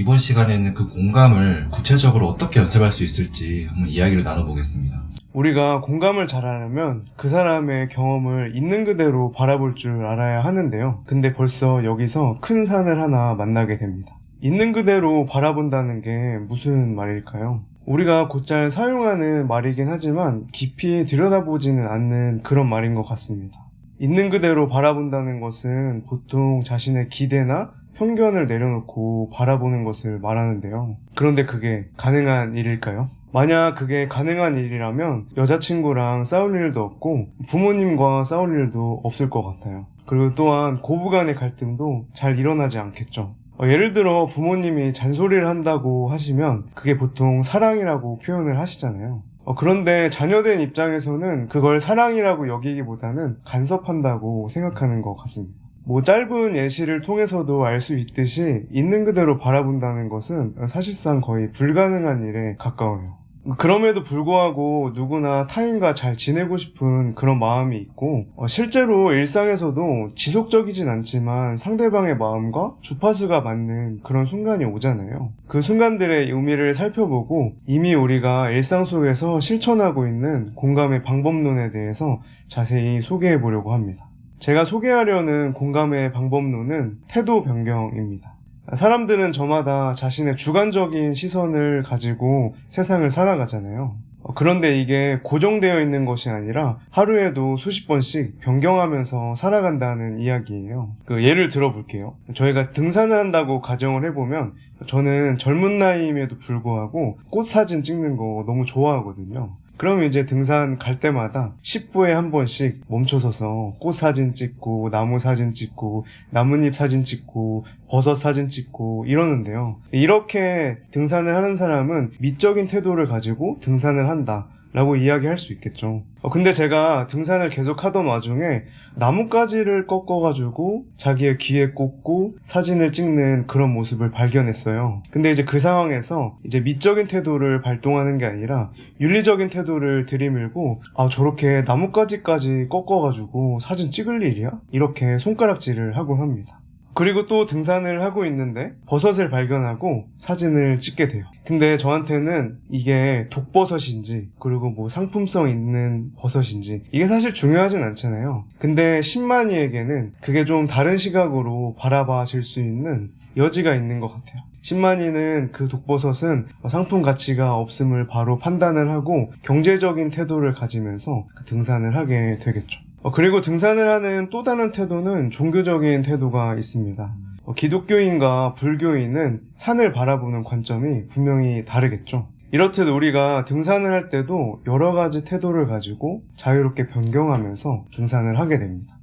이번 시간에는 그 공감을 구체적으로 어떻게 연습할 수 있을지 한번 이야기를 나눠보겠습니다. 우리가 공감을 잘하려면 그 사람의 경험을 있는 그대로 바라볼 줄 알아야 하는데요. 근데 벌써 여기서 큰 산을 하나 만나게 됩니다. 있는 그대로 바라본다는 게 무슨 말일까요? 우리가 곧잘 사용하는 말이긴 하지만 깊이 들여다보지는 않는 그런 말인 것 같습니다. 있는 그대로 바라본다는 것은 보통 자신의 기대나 편견을 내려놓고 바라보는 것을 말하는데요. 그런데 그게 가능한 일일까요? 만약 그게 가능한 일이라면 여자친구랑 싸울 일도 없고 부모님과 싸울 일도 없을 것 같아요. 그리고 또한 고부간의 갈등도 잘 일어나지 않겠죠. 예를 들어 부모님이 잔소리를 한다고 하시면 그게 보통 사랑이라고 표현을 하시잖아요. 그런데 자녀된 입장에서는 그걸 사랑이라고 여기기보다는 간섭한다고 생각하는 것 같습니다. 짧은 예시를 통해서도 알 수 있듯이 있는 그대로 바라본다는 것은 사실상 거의 불가능한 일에 가까워요. 그럼에도 불구하고 누구나 타인과 잘 지내고 싶은 그런 마음이 있고 실제로 일상에서도 지속적이진 않지만 상대방의 마음과 주파수가 맞는 그런 순간이 오잖아요. 그 순간들의 의미를 살펴보고 이미 우리가 일상 속에서 실천하고 있는 공감의 방법론에 대해서 자세히 소개해 보려고 합니다. 제가 소개하려는 공감의 방법론은 태도 변경입니다. 사람들은 저마다 자신의 주관적인 시선을 가지고 세상을 살아가잖아요. 그런데 이게 고정되어 있는 것이 아니라 하루에도 수십 번씩 변경하면서 살아간다는 이야기예요. 예를 들어볼게요. 저희가 등산을 한다고 가정을 해보면 저는 젊은 나이임에도 불구하고 꽃 사진 찍는 거 너무 좋아하거든요. 그럼 이제 등산 갈 때마다 10분에 한 번씩 멈춰서서 꽃 사진 찍고 나무 사진 찍고 나뭇잎 사진 찍고 버섯 사진 찍고 이러는데요. 이렇게 등산을 하는 사람은 미적인 태도를 가지고 등산을 한다 라고 이야기할 수 있겠죠. 근데 제가 등산을 계속 하던 와중에 나뭇가지를 꺾어가지고 자기의 귀에 꽂고 사진을 찍는 그런 모습을 발견했어요. 근데 이제 그 상황에서 이제 미적인 태도를 발동하는 게 아니라 윤리적인 태도를 들이밀고 저렇게 나뭇가지까지 꺾어가지고 사진 찍을 일이야? 이렇게 손가락질을 하곤 합니다. 그리고 또 등산을 하고 있는데 버섯을 발견하고 사진을 찍게 돼요. 근데 저한테는 이게 독버섯인지 그리고 상품성 있는 버섯인지 이게 사실 중요하진 않잖아요. 근데 신만이에게는 그게 좀 다른 시각으로 바라봐질 수 있는 여지가 있는 것 같아요. 신만이는 그 독버섯은 상품 가치가 없음을 바로 판단을 하고 경제적인 태도를 가지면서 그 등산을 하게 되겠죠. 그리고 등산을 하는 또 다른 태도는 종교적인 태도가 있습니다. 기독교인과 불교인은 산을 바라보는 관점이 분명히 다르겠죠. 이렇듯 우리가 등산을 할 때도 여러 가지 태도를 가지고 자유롭게 변경하면서 등산을 하게 됩니다.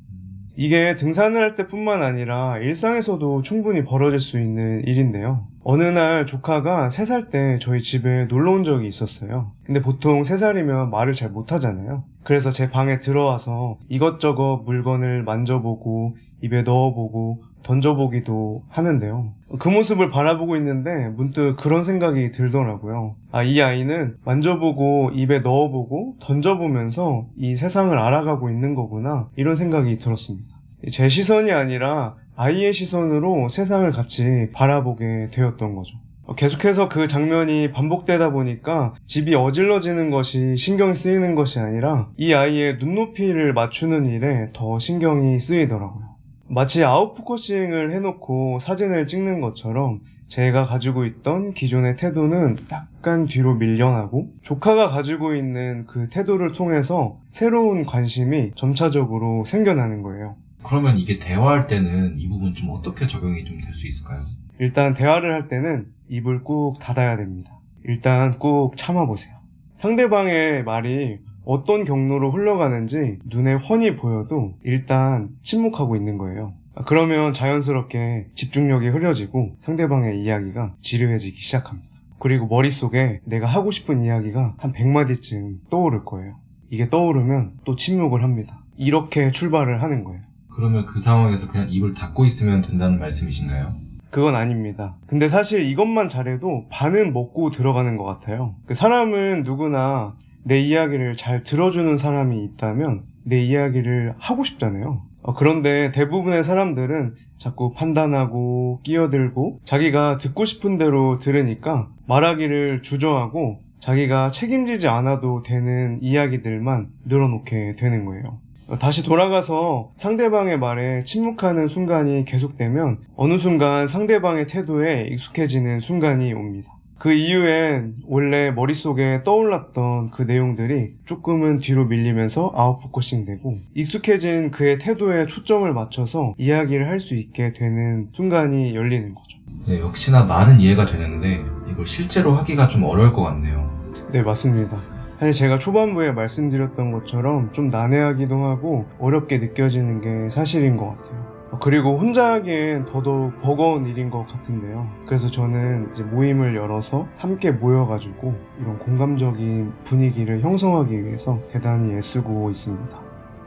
이게 등산을 할 때뿐만 아니라 일상에서도 충분히 벌어질 수 있는 일인데요. 어느 날 조카가 3살 때 저희 집에 놀러 온 적이 있었어요. 근데 보통 3살이면 말을 잘 못하잖아요. 그래서 제 방에 들어와서 이것저것 물건을 만져보고 입에 넣어보고 던져보기도 하는데요. 그 모습을 바라보고 있는데 문득 그런 생각이 들더라고요. 이 아이는 만져보고 입에 넣어보고 던져보면서 이 세상을 알아가고 있는 거구나, 이런 생각이 들었습니다. 제 시선이 아니라 아이의 시선으로 세상을 같이 바라보게 되었던 거죠. 계속해서 그 장면이 반복되다 보니까 집이 어질러지는 것이 신경이 쓰이는 것이 아니라 이 아이의 눈높이를 맞추는 일에 더 신경이 쓰이더라고요. 마치 아웃포커싱을 해놓고 사진을 찍는 것처럼 제가 가지고 있던 기존의 태도는 약간 뒤로 밀려나고 조카가 가지고 있는 그 태도를 통해서 새로운 관심이 점차적으로 생겨나는 거예요. 그러면 이게 대화할 때는 이 부분 좀 어떻게 적용이 좀 될 수 있을까요? 일단 대화를 할 때는 입을 꾹 닫아야 됩니다. 일단 꾹 참아보세요. 상대방의 말이 어떤 경로로 흘러가는지 눈에 훤히 보여도 일단 침묵하고 있는 거예요. 그러면 자연스럽게 집중력이 흐려지고 상대방의 이야기가 지루해지기 시작합니다. 그리고 머릿속에 내가 하고 싶은 이야기가 한 100마디쯤 떠오를 거예요. 이게 떠오르면 또 침묵을 합니다. 이렇게 출발을 하는 거예요. 그러면 그 상황에서 그냥 입을 닫고 있으면 된다는 말씀이신가요? 그건 아닙니다. 근데 사실 이것만 잘해도 반은 먹고 들어가는 것 같아요. 사람은 누구나 내 이야기를 잘 들어주는 사람이 있다면 내 이야기를 하고 싶잖아요. 그런데 대부분의 사람들은 자꾸 판단하고 끼어들고 자기가 듣고 싶은 대로 들으니까 말하기를 주저하고 자기가 책임지지 않아도 되는 이야기들만 늘어놓게 되는 거예요. 다시 돌아가서 상대방의 말에 침묵하는 순간이 계속되면 어느 순간 상대방의 태도에 익숙해지는 순간이 옵니다. 그 이후엔 원래 머릿속에 떠올랐던 그 내용들이 조금은 뒤로 밀리면서 아웃포커싱 되고 익숙해진 그의 태도에 초점을 맞춰서 이야기를 할 수 있게 되는 순간이 열리는 거죠. 네, 역시나 많은 이해가 되는데 이걸 실제로 하기가 좀 어려울 것 같네요. 네, 맞습니다. 사실 제가 초반부에 말씀드렸던 것처럼 좀 난해하기도 하고 어렵게 느껴지는 게 사실인 것 같아요. 그리고 혼자 하기엔 더더욱 버거운 일인 것 같은데요. 그래서 저는 이제 모임을 열어서 함께 모여가지고 이런 공감적인 분위기를 형성하기 위해서 대단히 애쓰고 있습니다.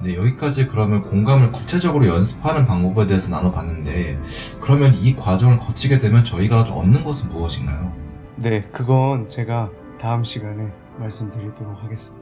네, 여기까지 그러면 공감을 구체적으로 연습하는 방법에 대해서 나눠봤는데 그러면 이 과정을 거치게 되면 저희가 얻는 것은 무엇인가요? 네, 그건 제가 다음 시간에 말씀드리도록 하겠습니다.